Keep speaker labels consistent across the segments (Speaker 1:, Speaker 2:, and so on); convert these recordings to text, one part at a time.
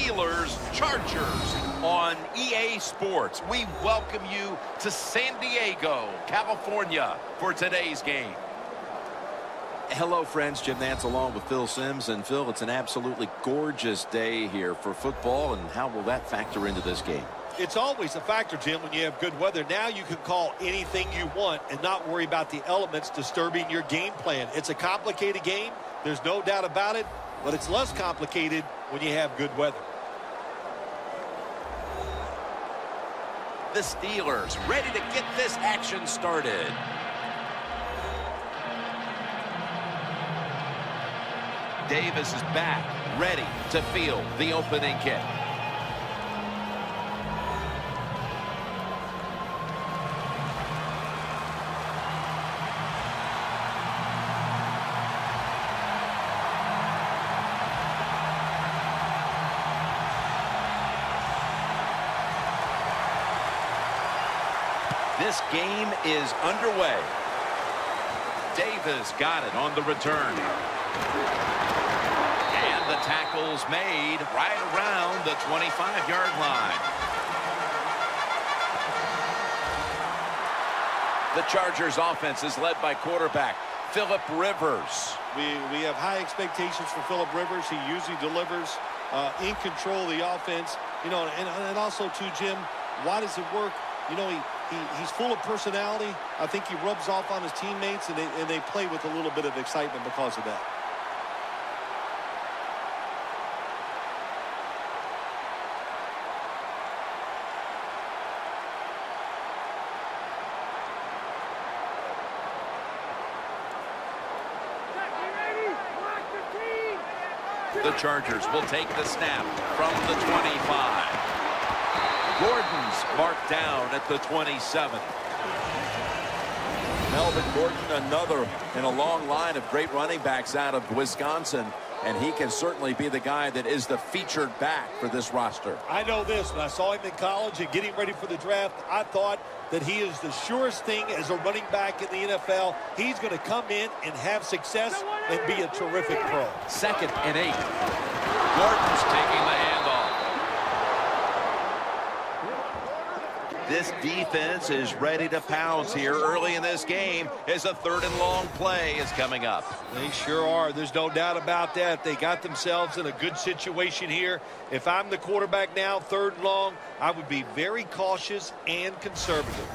Speaker 1: Steelers Chargers on EA Sports. We welcome you to San Diego, California for today's game.
Speaker 2: Hello, friends. Jim Nantz along with Phil Simms. And, Phil, it's an absolutely gorgeous day here for football. And how will that factor into this game?
Speaker 3: It's always a factor, Jim, when you have good weather. Now you can call anything you want and not worry about the elements disturbing your game plan. It's a complicated game. There's no doubt about it. But it's less complicated when you have good weather.
Speaker 1: The Steelers ready to get this action started. Davis is back, ready to field the opening kick. This game is underway. Davis got it on the return. And the tackle's made right around the 25-yard line. The Chargers offense is led by quarterback Philip Rivers.
Speaker 3: We have high expectations for Philip Rivers. He usually delivers in control of the offense. You know, and also, too, Jim, why does it work? You know, he's full of personality. I think he rubs off on his teammates, and they play with a little bit of excitement because of that.
Speaker 1: The Chargers will take the snap from the 25. Gordon's marked down at the 27.
Speaker 2: Melvin Gordon, another in a long line of great running backs out of Wisconsin. And he can certainly be the guy that is the featured back for this roster.
Speaker 3: I know this. When I saw him in college and getting ready for the draft, I thought that he is the surest thing as a running back in the NFL. He's going to come in and have success and be a terrific pro.
Speaker 1: 2nd and 8. Gordon's taking the handoff. This defense is ready to pounce here early in this game as a 3rd and long play is coming up.
Speaker 3: They sure are. There's no doubt about that. They got themselves in a good situation here. If I'm the quarterback now, 3rd and long, I would be very cautious and conservative.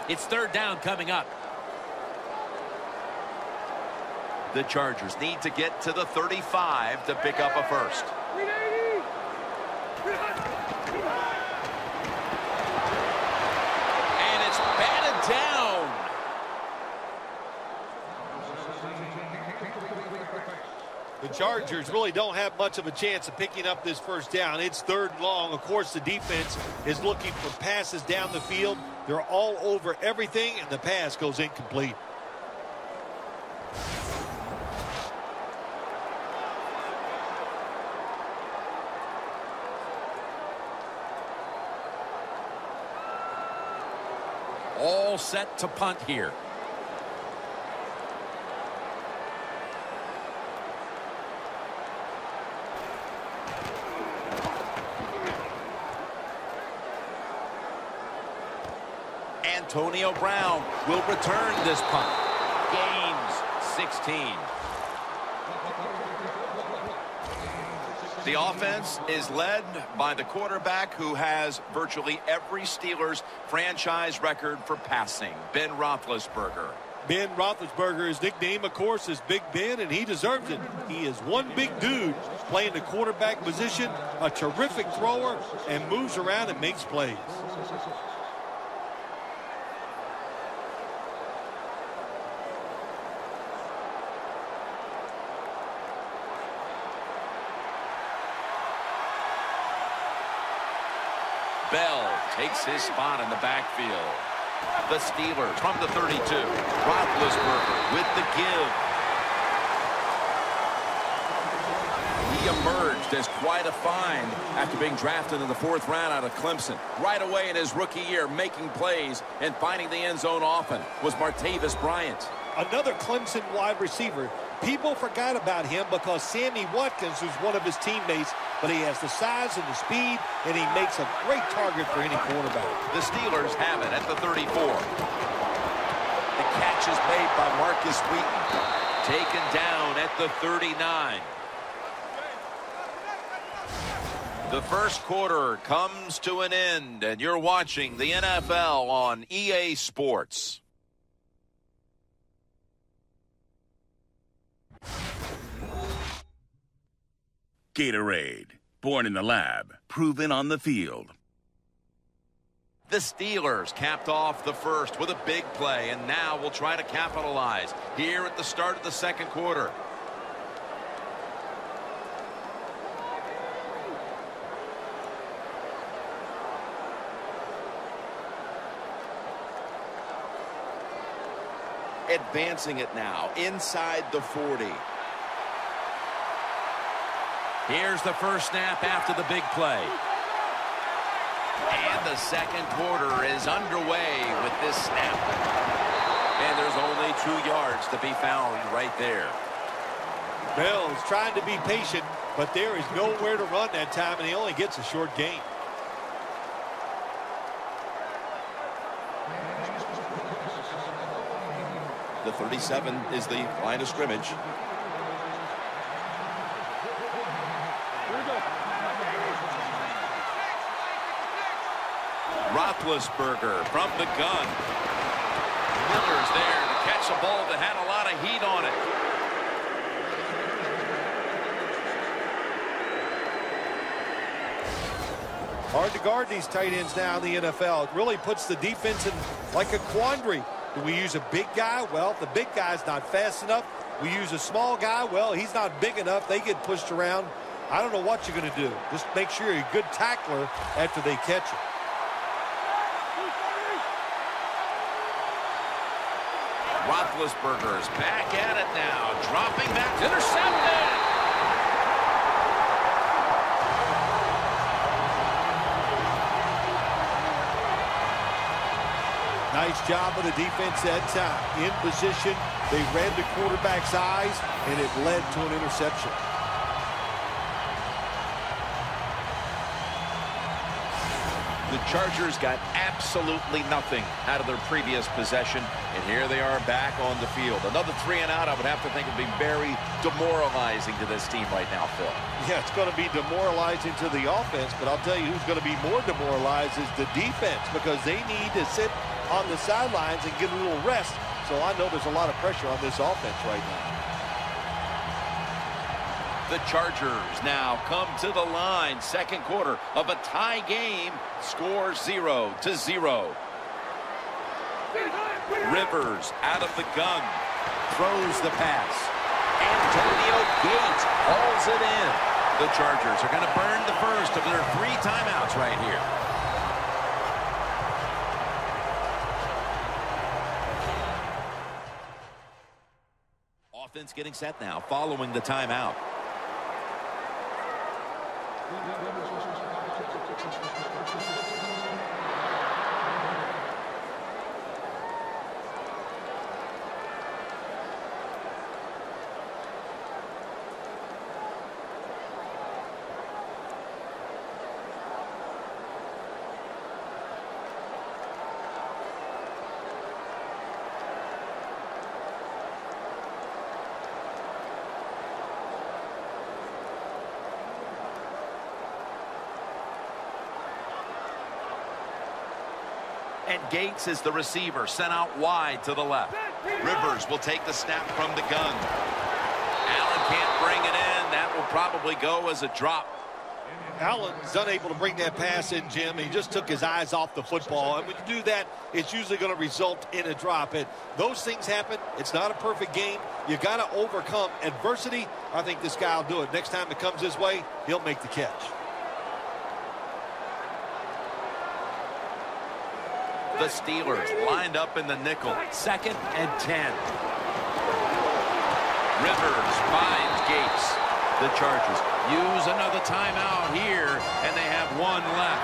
Speaker 1: It's 3rd down coming up. The Chargers need to get to the 35 to pick up a first. And it's batted down.
Speaker 3: The Chargers really don't have much of a chance of picking up this first down. It's 3rd and long. Of course, the defense is looking for passes down the field. They're all over everything, and the pass goes incomplete.
Speaker 1: All set to punt here. Antonio Brown will return this punt. Gains 16. The offense is led by the quarterback who has virtually every Steelers franchise record for passing, Ben Roethlisberger.
Speaker 3: Ben Roethlisberger, his nickname, of course, is Big Ben, and he deserves it. He is one big dude playing the quarterback position, a terrific thrower, and moves around and makes plays.
Speaker 1: Bell takes his spot in the backfield. The Steelers from the 32. Roethlisberger with the give. He emerged as quite a find after being drafted in the 4th round out of Clemson. Right away in his rookie year, making plays and finding the end zone often was Martavis Bryant.
Speaker 3: another Clemson wide receiver. People forgot about him because Sammy Watkins was one of his teammates, but he has the size and the speed, and he makes a great target for any quarterback.
Speaker 1: The Steelers have it at the 34.
Speaker 2: The catch is made by Marcus Wheaton. Taken down at the 39. The first quarter comes to an end, and you're watching the NFL on EA Sports.
Speaker 4: Gatorade, born in the lab, proven on the field.
Speaker 1: The Steelers capped off the first with a big play, and now we'll try to capitalize here at the start of the second quarter. Advancing it now inside the 40.
Speaker 2: Here's the first snap after the big play.
Speaker 1: And the second quarter is underway with this snap.
Speaker 2: And there's only 2 yards to be found right there.
Speaker 3: Bell is trying to be patient, but there is nowhere to run that time, and he only gets a short gain.
Speaker 2: The 37 is the line of scrimmage.
Speaker 1: Roethlisberger from the gun. Miller's there to catch a ball that had a lot of heat on it.
Speaker 3: Hard to guard these tight ends now in the NFL. It really puts the defense in like a quandary. Do we use a big guy? Well, if the big guy's not fast enough. We use a small guy. Well, he's not big enough. They get pushed around. I don't know what you're going to do. Just make sure you're a good tackler after they catch it.
Speaker 1: Roethlisberger's back at it now. Dropping back. Intercepted.
Speaker 3: Nice job of the defense that time. In position, they read the quarterback's eyes, and it led to an interception.
Speaker 1: The Chargers got absolutely nothing out of their previous possession, and here they are back on the field. Another 3 and out, I would have to think, would be very demoralizing to this team right now, Phil.
Speaker 3: Yeah, it's going to be demoralizing to the offense, but I'll tell you who's going to be more demoralized is the defense, because they need to sit on the sidelines and get a little rest. So I know there's a lot of pressure on this offense right now.
Speaker 1: The Chargers now come to the line. Second quarter of a tie game. Score 0-0. Rivers out of the gun. Throws the pass. Antonio Gates hauls it in. The Chargers are going to burn the first of their 3 timeouts right here.
Speaker 2: Offense getting set now following the timeout.
Speaker 1: And Gates is the receiver, sent out wide to the left. Rivers will take the snap from the gun. Allen can't bring it in. That will probably go as a drop.
Speaker 3: Allen's unable to bring that pass in, Jim. He just took his eyes off the football. And when you do that, it's usually going to result in a drop. And those things happen. It's not a perfect game. You got to overcome adversity. I think this guy will do it. Next time it comes his way, he'll make the catch.
Speaker 1: The Steelers lined up in the nickel. 2nd and 10. Rivers finds Gates. The Chargers use another timeout here, and they have 1 left.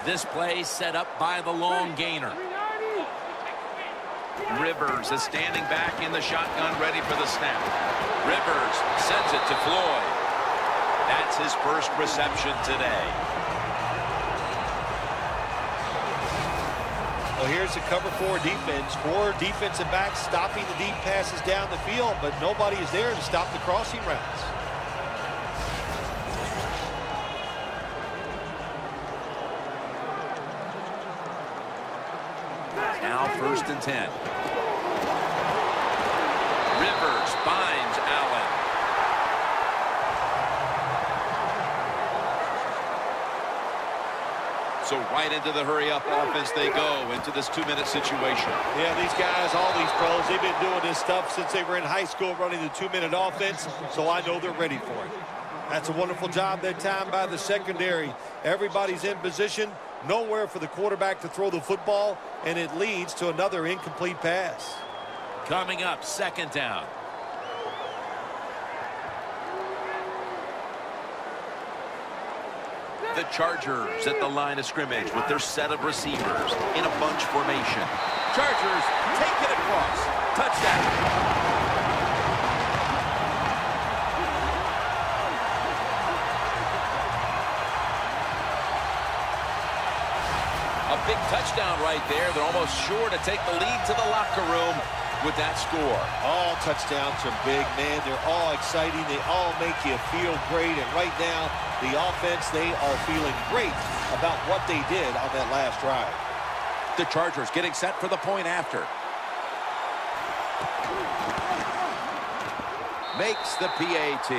Speaker 2: This play set up by the long gainer.
Speaker 1: Rivers is standing back in the shotgun, ready for the snap. Rivers sends it to Floyd. That's his first reception today.
Speaker 3: Well, here's the cover 4 defense. 4 defensive backs stopping the deep passes down the field, but nobody is there to stop the crossing routes.
Speaker 2: Now 1st and 10. Rivers finds Allen.
Speaker 1: So right into the hurry-up offense they go into this 2-minute situation.
Speaker 3: Yeah, these guys, all these pros, they've been doing this stuff since they were in high school running the 2-minute offense, so I know they're ready for it. That's a wonderful job that time by the secondary. Everybody's in position, nowhere for the quarterback to throw the football, and it leads to another incomplete pass.
Speaker 2: Coming up, 2nd down.
Speaker 1: The Chargers at the line of scrimmage with their set of receivers in a bunch formation.
Speaker 2: Chargers take it across. Touchdown. A big touchdown right there. They're almost sure to take the lead to the locker room with that score.
Speaker 3: All touchdowns are big, man. They're all exciting. They all make you feel great. And right now, the offense, they are feeling great about what they did on that last drive.
Speaker 2: The Chargers getting set for the point after.
Speaker 1: Makes the PAT.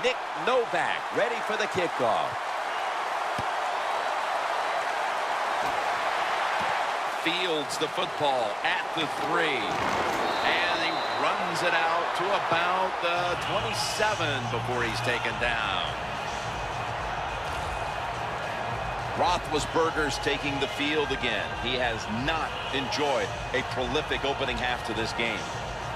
Speaker 2: Nick Novak ready for the kickoff.
Speaker 1: Fields the football at the 3. And he runs it out to about the 27 before he's taken down. Roethlisberger's taking the field again. He has not enjoyed a prolific opening half to this game.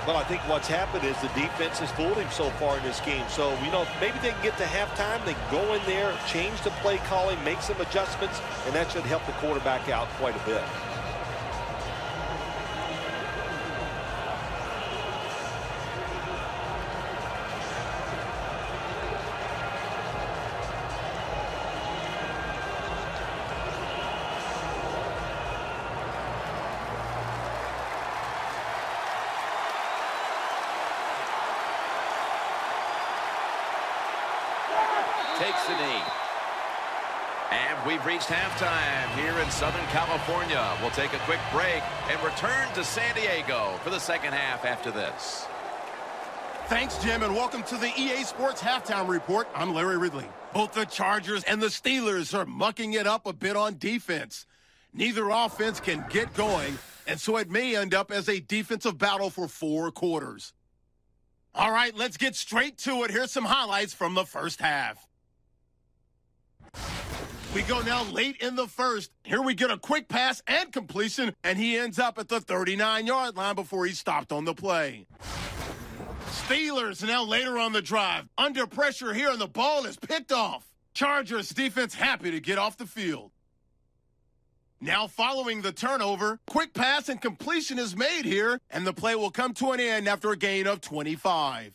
Speaker 3: Well, I think what's happened is the defense has fooled him so far in this game. So, you know, maybe they can get to halftime, they can go in there, change the play calling, make some adjustments, and that should help the quarterback out quite a bit.
Speaker 2: Takes the knee.
Speaker 1: And we've reached halftime here in Southern California. We'll take a quick break and return to San Diego for the second half after this.
Speaker 5: Thanks, Jim, and welcome to the EA Sports Halftime Report. I'm Larry Ridley. Both the Chargers and the Steelers are mucking it up a bit on defense. Neither offense can get going, and so it may end up as a defensive battle for 4 quarters. All right, let's get straight to it. Here's some highlights from the first half. We go now late in the first. Here we get a quick pass and completion, and he ends up at the 39-yard line before he's stopped on the play. Steelers now later on the drive. Under pressure here, and the ball is picked off. Chargers defense happy to get off the field. Now following the turnover, quick pass and completion is made here, and the play will come to an end after a gain of 25.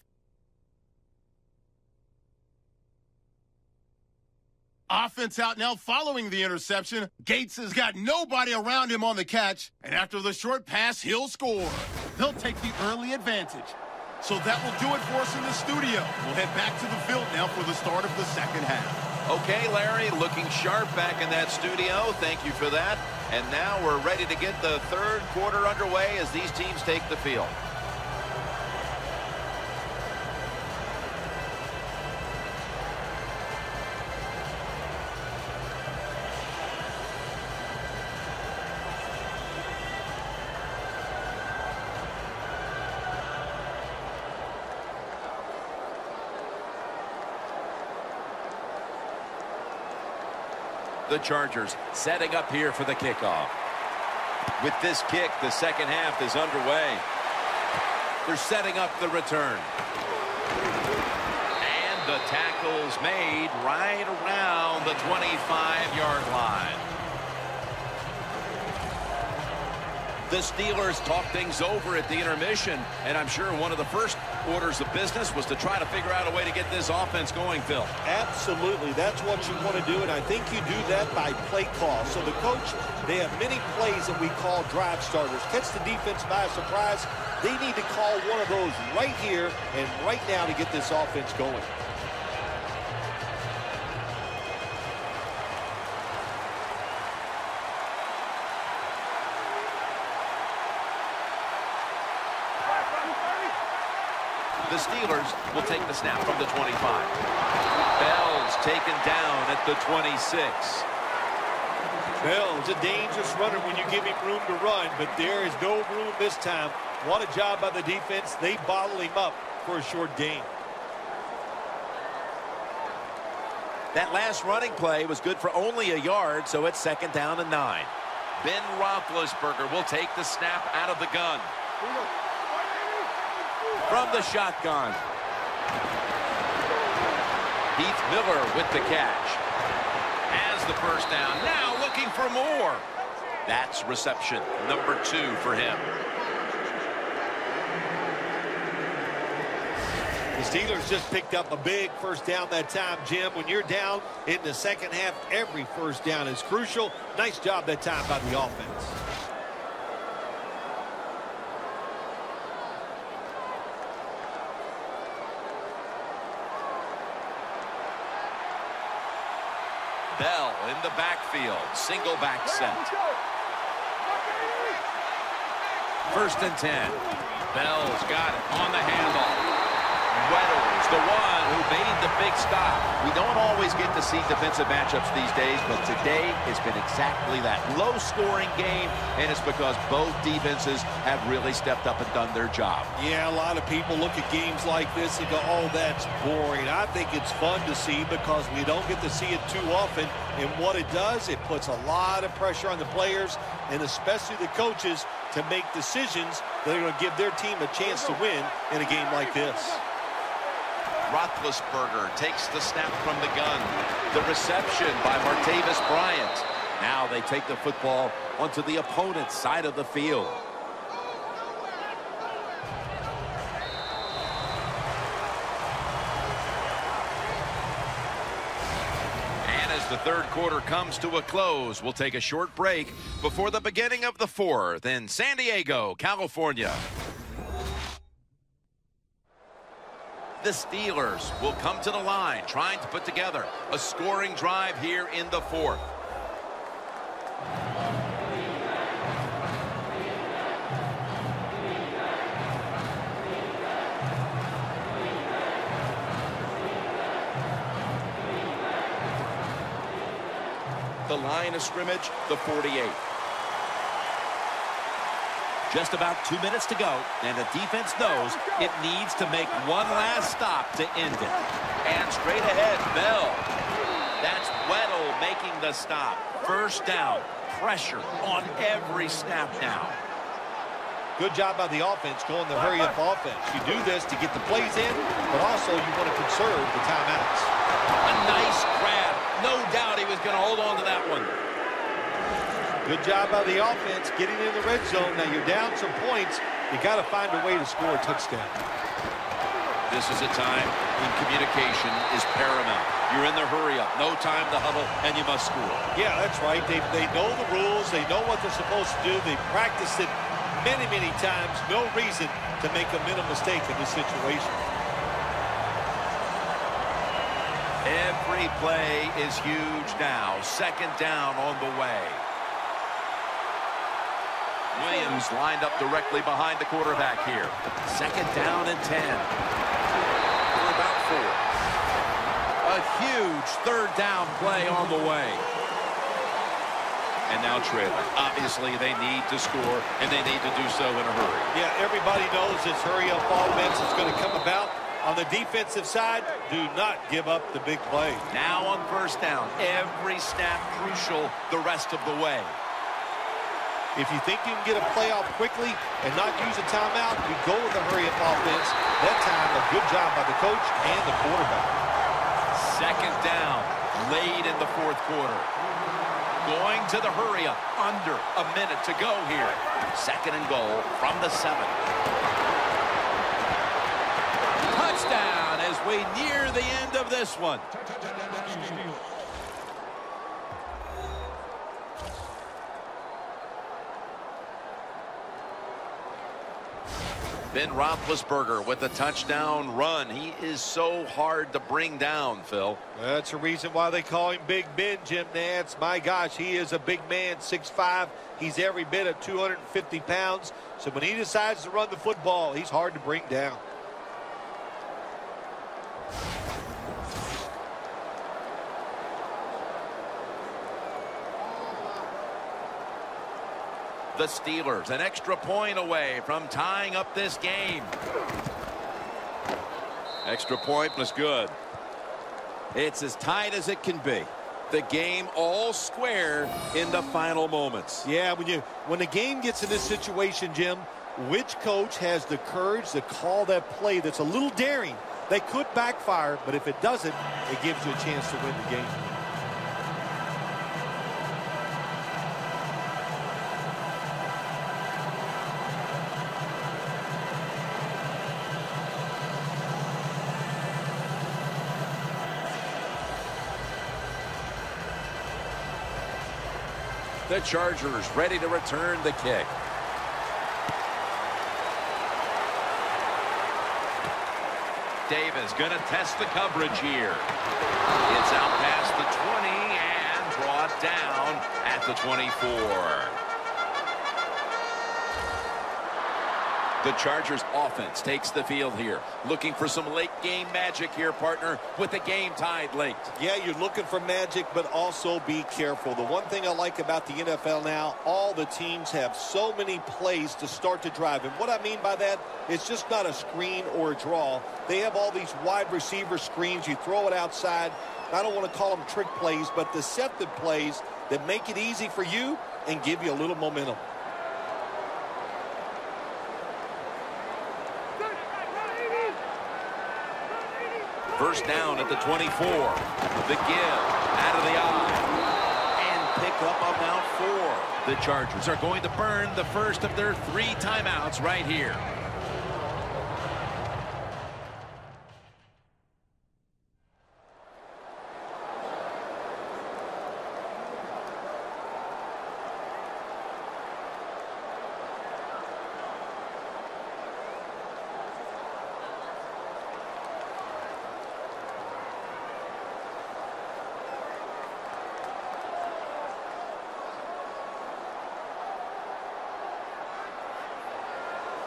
Speaker 5: Offense out now following the interception. Gates has got nobody around him on the catch, and after the short pass, he'll score. They'll take the early advantage. So that will do it for us in the studio. We'll head back to the field now for the start of the second half.
Speaker 1: Okay, Larry, looking sharp back in that studio. Thank you for that. And now we're ready to get the third quarter underway as these teams take the field. The Chargers setting up here for the kickoff. With this kick, the second half is underway. They're setting up the return. And the tackle's made right around the 25-yard line. The Steelers talk things over at the intermission, and I'm sure one of the first orders of business was to try to figure out a way to get this offense going, Phil.
Speaker 3: Absolutely. That's what you want to do, and I think you do that by play call. So the coach, they have many plays that we call drive starters. Catch the defense by surprise. They need to call one of those right here and right now to get this offense going.
Speaker 1: The Steelers will take the snap from the 25. Bell's taken down at the 26.
Speaker 3: Bell's a dangerous runner when you give him room to run, but there is no room this time. What a job by the defense. They bottle him up for a short gain.
Speaker 1: That last running play was good for only a yard, so it's 2nd down and 9. Ben Roethlisberger will take the snap out of the gun. From the shotgun. Heath Miller with the catch. Has the first down. Now looking for more. That's reception number 2 for him.
Speaker 3: The Steelers just picked up a big first down that time, Jim. When you're down in the second half, every first down is crucial. Nice job that time by the offense.
Speaker 1: Bell in the backfield. Single back set. 1st and 10. Bell's got it on the handoff. Weddle's the one who made the big stop. We don't always get to see defensive matchups these days, but today it's been exactly that. Low-scoring game, and it's because both defenses have really stepped up and done their job.
Speaker 3: Yeah, a lot of people look at games like this and go, oh, that's boring. I think it's fun to see because we don't get to see it too often. And what it does, it puts a lot of pressure on the players and especially the coaches to make decisions that are going to give their team a chance to win in a game like this.
Speaker 1: Roethlisberger takes the snap from the gun. The reception by Martavis Bryant. Now they take the football onto the opponent's side of the field. And as the third quarter comes to a close, we'll take a short break before the beginning of the fourth in San Diego, California. The Steelers will come to the line, trying to put together a scoring drive here in the fourth. The line of scrimmage, the 48. Just about 2 minutes to go, and the defense knows it needs to make one last stop to end it. And straight ahead, Bell. That's Weddle making the stop. First down, pressure on every snap now.
Speaker 3: Good job by the offense going the hurry-up offense. You do this to get the plays in, but also you want to conserve the timeouts.
Speaker 1: A nice grab. No doubt he was going to hold on to that one.
Speaker 3: Good job by the offense getting in the red zone. Now you're down some points. You got to find a way to score a touchdown.
Speaker 1: This is a time when communication is paramount. You're in the hurry-up. No time to huddle, and you must score.
Speaker 3: Yeah, that's right. They know the rules. They know what they're supposed to do. They've practiced it many, many times. No reason to make a mental mistake in this situation.
Speaker 1: Every play is huge now. Second down on the way. Williams lined up directly behind the quarterback here. Second down and 10. For about 4. A huge third down play on the way. And now trailing. Obviously, they need to score, and they need to do so in a hurry.
Speaker 3: Yeah, everybody knows this hurry-up offense is going to come about. On the defensive side, do not give up the big play.
Speaker 1: Now on first down, every snap crucial the rest of the way.
Speaker 3: If you think you can get a play off quickly and not use a timeout, you go with a hurry-up offense. That time, a good job by the coach and the quarterback.
Speaker 1: Second down, late in the fourth quarter. Going to the hurry-up, under a minute to go here. Second and goal from the 7. Touchdown as we near the end of this one. Ben Roethlisberger with a touchdown run. He is so hard to bring down, Phil.
Speaker 3: That's the reason why they call him Big Ben, Jim Nantz. My gosh, he is a big man, 6'5". He's every bit of 250 pounds. So when he decides to run the football, he's hard to bring down.
Speaker 1: The Steelers an extra point away from tying up this game. Extra point was good.
Speaker 2: It's as tight as it can be. The game all square in the final moments.
Speaker 3: Yeah, when the game gets in this situation, Jim, which coach has the courage to call that play that's a little daring? They could backfire, but if it doesn't, it gives you a chance to win the game.
Speaker 2: The Chargers ready to return the kick.
Speaker 1: Davis going to test the coverage here. It's out past the 20 and brought down at the 24. The Chargers offense takes the field here. Looking for some late game magic here, partner, with the game tied late.
Speaker 3: Yeah, you're looking for magic, but also be careful. The one thing I like about the NFL now, all the teams have so many plays to start the drive. And what I mean by that, it's just not a screen or a draw. They have all these wide receiver screens. You throw it outside. I don't want to call them trick plays, but deceptive plays that make it easy for you and give you a little momentum.
Speaker 1: First down at the 24. The give out of the eye. And pick up about 4. The Chargers are going to burn the first of their 3 timeouts right here.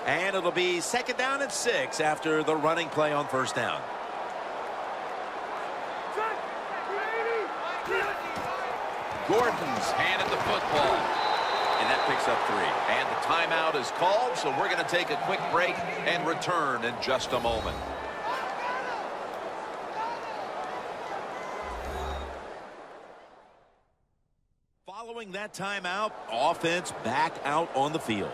Speaker 2: And it'll be second down and 6 after the running play on first down.
Speaker 1: Gordon's handed the football. And that picks up 3. And the timeout is called, so we're going to take a quick break and return in just a moment.
Speaker 2: Following that timeout, offense back out on the field.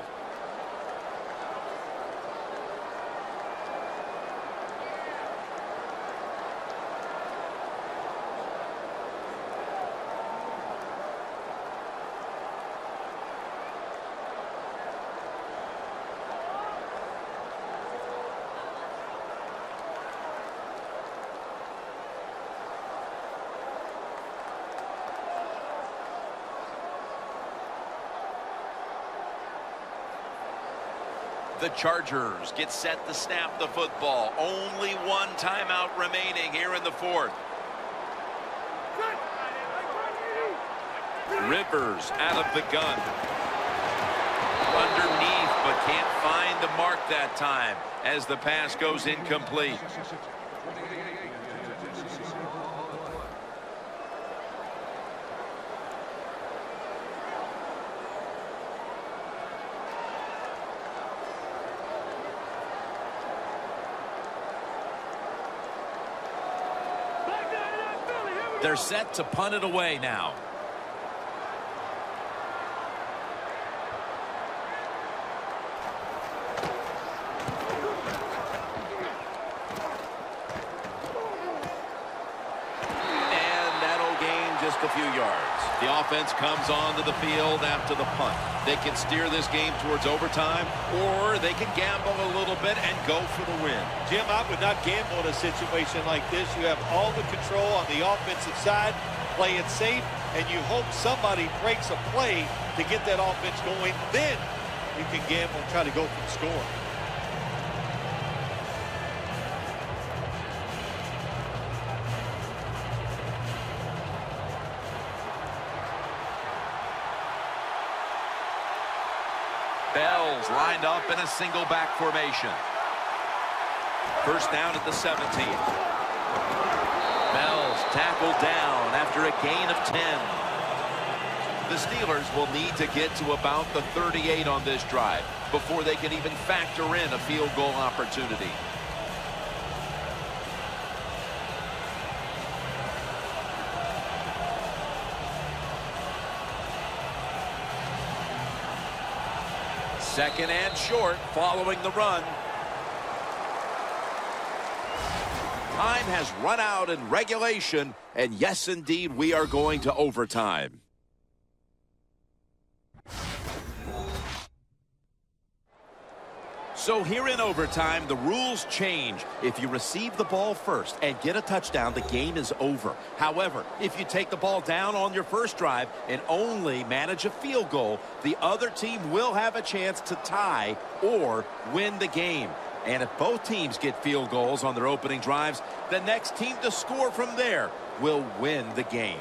Speaker 1: The Chargers get set to snap the football. Only 1 timeout remaining here in the 4th. Rivers out of the gun. Underneath, but can't find the mark that time as the pass goes incomplete. They're set to punt it away now. A few yards. The offense comes onto the field after the punt. They can steer this game towards overtime, or they can gamble a little bit and go for the win.
Speaker 3: Jim, I would not gamble in a situation like this. You have all the control on the offensive side. Play it safe, and you hope somebody breaks a play to get that offense going. Then you can gamble and try to go for the score.
Speaker 1: Bell's lined up in a single back formation. First down at the 17. Bell's tackled down after a gain of 10. The Steelers will need to get to about the 38 on this drive before they can even factor in a field goal opportunity. Second and short following the run. Time has run out in regulation, and yes, indeed, we are going to overtime. So here in overtime, the rules change. If you receive the ball first and get a touchdown, the game is over. However, if you take the ball down on your first drive and only manage a field goal, the other team will have a chance to tie or win the game. And if both teams get field goals on their opening drives, the next team to score from there will win the game.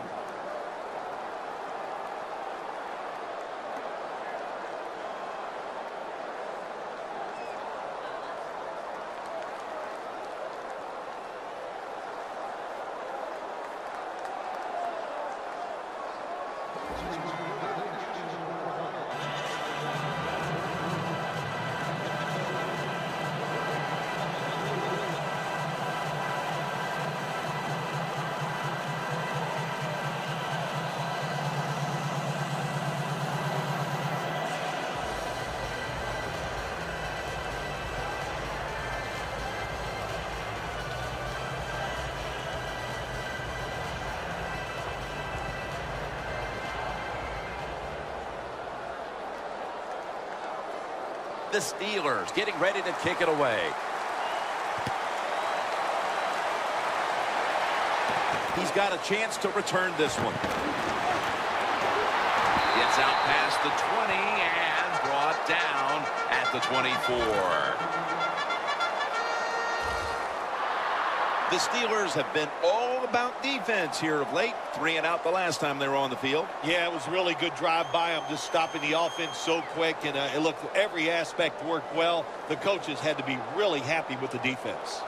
Speaker 1: The Steelers getting ready to kick it away. He's got a chance to return this one. Gets out past the 20 and brought down at the 24. The Steelers have been all about defense here of late. 3 and out the last time they were on the field.
Speaker 3: Yeah, it was a really good drive by them, just stopping the offense so quick. And it looked every aspect worked well. The coaches had to be really happy with the defense.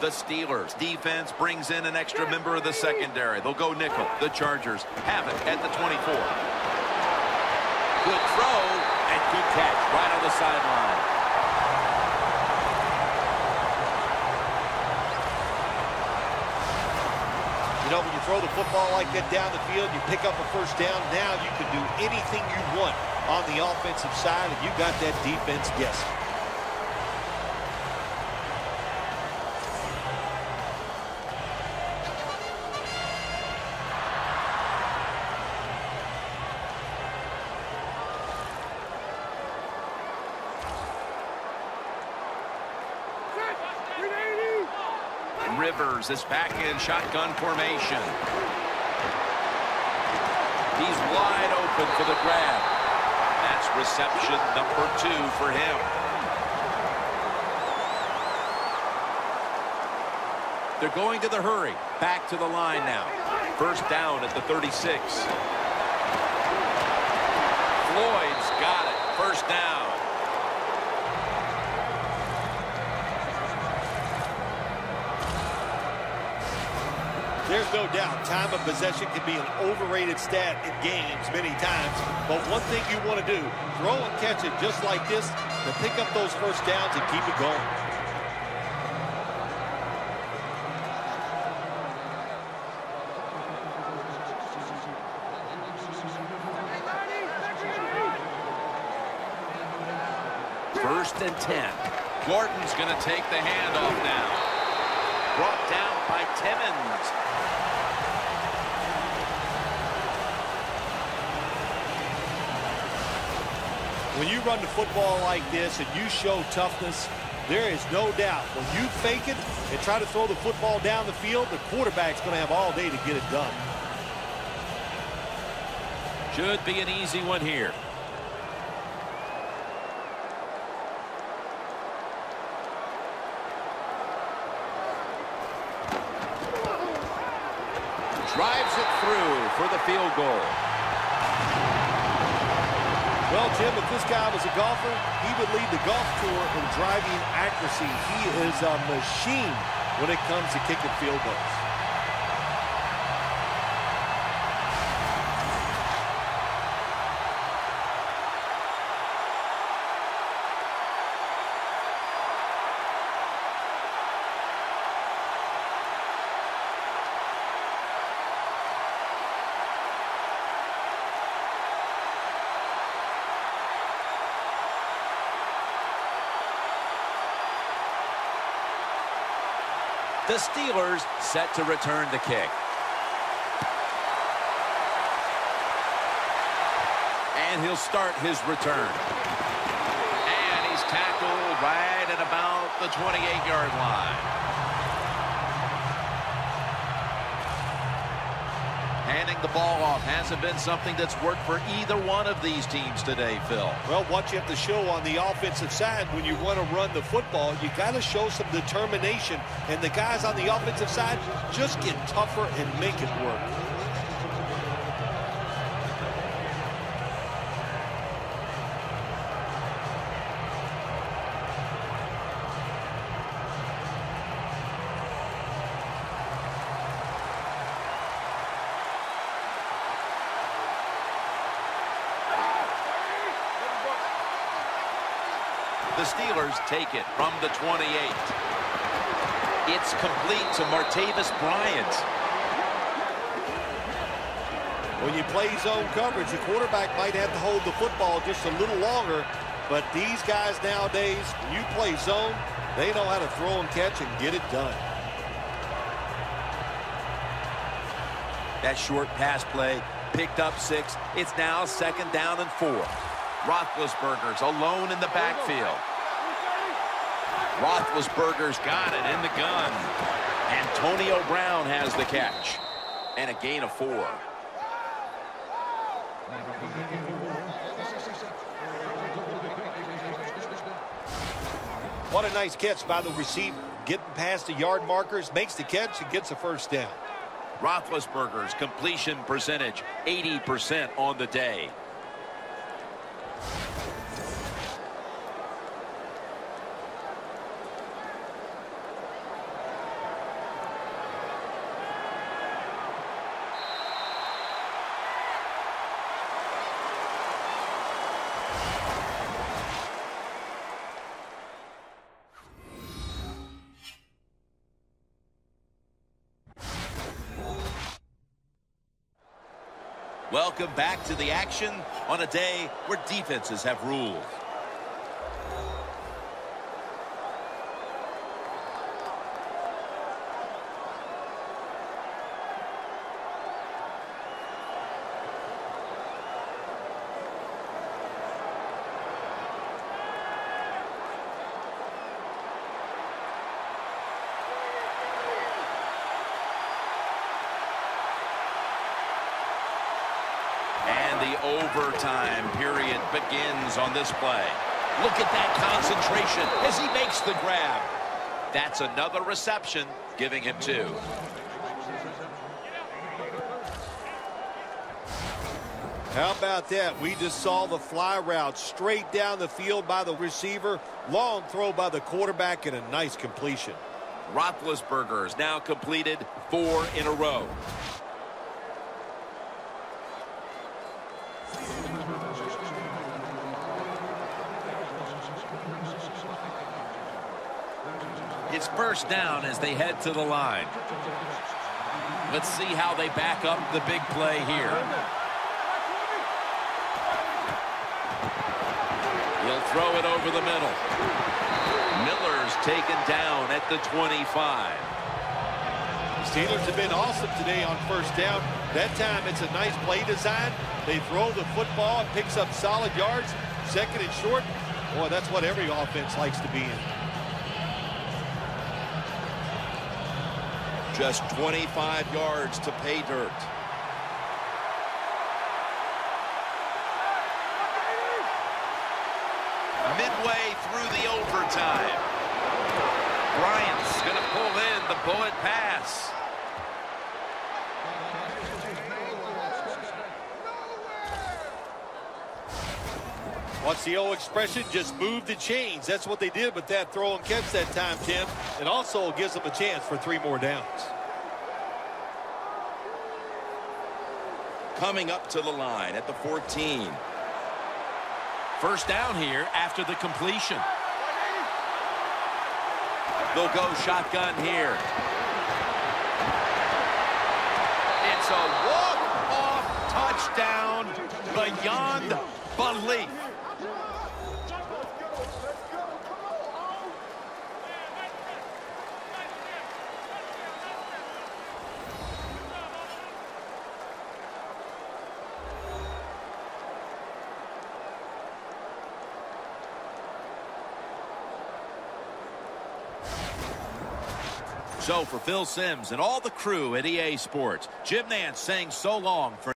Speaker 1: The Steelers defense brings in an extra member of the secondary. They'll go nickel. The Chargers have it at the 24. Good throw and good catch right on the sideline.
Speaker 3: You know, when you throw the football like that down the field, you pick up a first down. Now you can do anything you want on the offensive side, and you got that defense guessing.
Speaker 1: Rivers is back in shotgun formation. He's wide open for the grab. That's reception number 2 for him. They're going to the hurry. Back to the line now. First down at the 36. Floyd's got it. First down.
Speaker 3: There's no doubt time of possession can be an overrated stat in games many times. But one thing you want to do, throw and catch it just like this to pick up those first downs and keep it going.
Speaker 1: First and 10. Gordon's going to take the handoff now. Brought down by Timmons.
Speaker 3: When you run the football like this and you show toughness, there is no doubt when you fake it and try to throw the football down the field, the quarterback's going to have all day to get it done.
Speaker 1: Should be an easy one here. Drives it through for the field goal.
Speaker 3: Well, Jim, if this guy was a golfer, he would lead the golf tour in driving accuracy. He is a machine when it comes to kicking field goals.
Speaker 1: The Steelers set to return the kick. And he'll start his return. And he's tackled right at about the 28-yard line. Handing the ball off hasn't been something that's worked for either one of these teams today, Phil.
Speaker 3: Well, what you have to show on the offensive side when you want to run the football, you got to show some determination. And the guys on the offensive side just get tougher and make it work.
Speaker 1: The Steelers take it from the 28. It's complete to Martavis Bryant.
Speaker 3: When you play zone coverage, the quarterback might have to hold the football just a little longer. But these guys nowadays, when you play zone, they know how to throw and catch and get it done.
Speaker 1: That short pass play picked up 6. It's now 2nd down and 4. Roethlisberger's alone in the backfield. Roethlisberger's got it in the gun. Antonio Brown has the catch. And a gain of 4.
Speaker 3: What a nice catch by the receiver. Getting past the yard markers, makes the catch, and gets a first down.
Speaker 1: Roethlisberger's completion percentage, 80% on the day. Welcome back to the action on a day where defenses have ruled. overtime period begins on this play. Look at that concentration as he makes the grab. That's another reception, giving him 2.
Speaker 3: How about that? We just saw the fly route straight down the field by the receiver. Long throw by the quarterback and a nice completion.
Speaker 1: Roethlisberger's now completed 4 in a row. It's first down as they head to the line. Let's see how they back up the big play here. He'll throw it over the middle. Miller's taken down at the 25.
Speaker 3: The Steelers have been awesome today on first down. That time it's a nice play design. They throw the football, it picks up solid yards. Second and short. Boy, that's what every offense likes to be in.
Speaker 1: Just 25 yards to pay dirt. Midway through the overtime. Bryant's going to pull in the bullet pass.
Speaker 3: What's the old expression? Just move the chains. That's what they did with that throw and catch that time, Tim. It also gives them a chance for 3 more downs.
Speaker 1: Coming up to the line at the 14. First down here after the completion. They'll go shotgun here. It's a walk-off touchdown beyond belief. So for Phil Simms and all the crew at EA Sports, Jim Nantz saying so long for